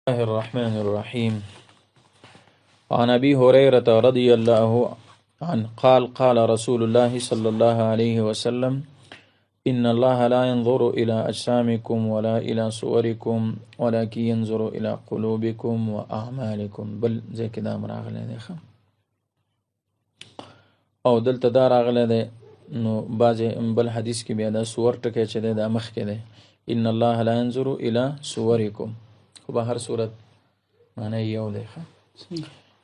الله الرحمن الرحيم. عن أبي هريرة رضي الله عنه قال رسول الله صلى الله عليه وسلم إن الله لا ينظر إلى أجسامكم ولا إلى صوركم ولكن ينظر إلى قلوبكم وأعمالكم. بل زي كده راغله ده او دلته دا راغله ده نو بعضې بل حدیث کې بیا دا صور ټکی چې دی دا مخکې دی ان الله لا ينظر إلى صوركم، خو به هر صورت معنی یو دی.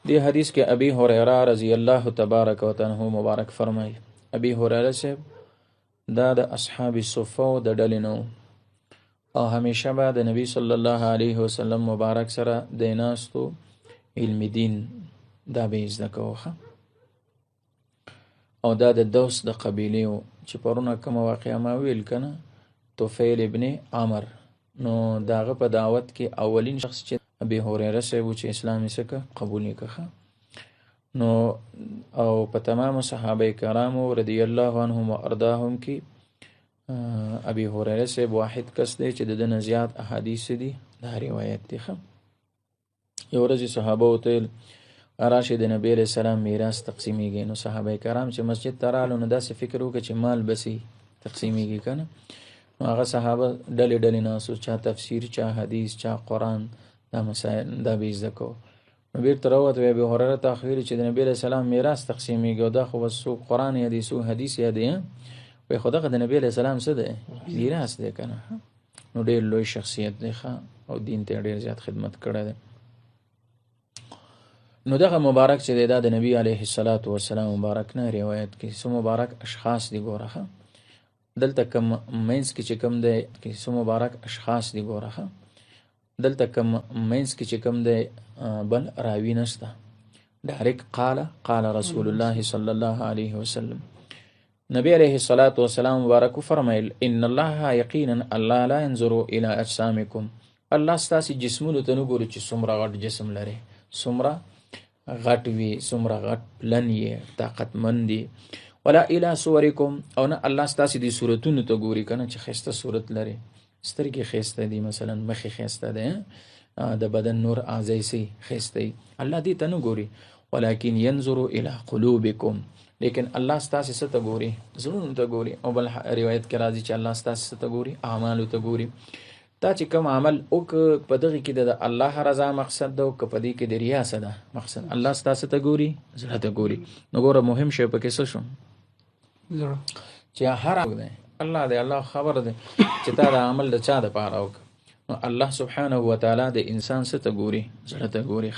دی حدیث کې ابي هريره رضی الله تبارک وتعالى مبارک فرمایي. ابي هريره سے دا د اصحاب صفه د ډلې نو او همیشه به د نبی صلی الله علیه وسلم مبارک سره د ناستو علم دین دا به زده کوخه او دا د دوس د قبیله او چې پرونه کوم واقعا ما ویل کنه طفیل ابن عمر نو داغه په دعوت کې اولین شخص چې ابي هريره سے و چې اسلامي سکه قبول نکخه نو او په تمام صحابه کرامو رضی الله عنهم وارضاهم کې ابي هريره سے واحد کس دی چې د زیات احادیث دي دا روایت دي. یو ورځ صحابه وته راشد نبی علیہ السلام میراث تقسیمیږي نو صحابه کرام چې مسجد ته رالو نو داسې فکر وکړي چې مال بسی تقسیمیږي کنه نو هغه صحابه ډلې ناسو چا تفسیر چا حدیث چا قرآن دا مسائل دا به زده کو نو بیرته راووت وی ابي هريره ته اخر چې د نبی علیہ السلام میراث تقسیمیږي دا خو وسو قرآن یا حدیث یا دی وی خدای د نبی علیہ السلام څه دی میراث دی کنه نو ډېر لوی شخصیت دی او دین ته ډېر زیات خدمت کړی دی. نو دغه مبارک چې دا د نبی علیه الصلاۃ والسلام مبارک نه روایت کې سو مبارک اشخاص دی ګورخه دلته کم مینس کې چې کم دی کې سو مبارک اشخاص دی ګورخه دلته کم مینس کې چې کم دی بل راوی نشته ډایرک قال رسول الله صلی الله علیه وسلم نبی علیه الصلاۃ والسلام مبارک فرمایل ان الله یقینا الله لا ينظر الى اجسامکم الله ستاسو جسمونو ته نه ګوري چې څومره غټ جسم لري څومره غټ وي څومره غټ پلن یې طاقتمند دي ولا الی صورکم او نه الله ستاسو دي صورتونو ته ګوري کنه چې خسته صورت لري سترګې خسته دي مثلا مخې خسته ده د بدن نور اعضای سي خسته الله دې ته نه ګوري ولکن ينظر الى قلوبکم لیکن الله ستاسو ته ګوري زړونو ته ګوري او بل روایت کې راځي چې الله ستاسو ته ګوري اعمال ته ګوري تا چې کوم عمل او په دغه کې د الله رضا مقصد ده او په دې کې د ریا څه ده مقصد الله ستاسو ته ګوري زړه ته ګوري نو ګوره مهم شی پکې څه شو زړه چې هر ده الله دې الله خبر ده چې تا د عمل د چا د پاره وک نو الله سبحانه و تعالی د انسان څه ته ګوري زړه ته ګوري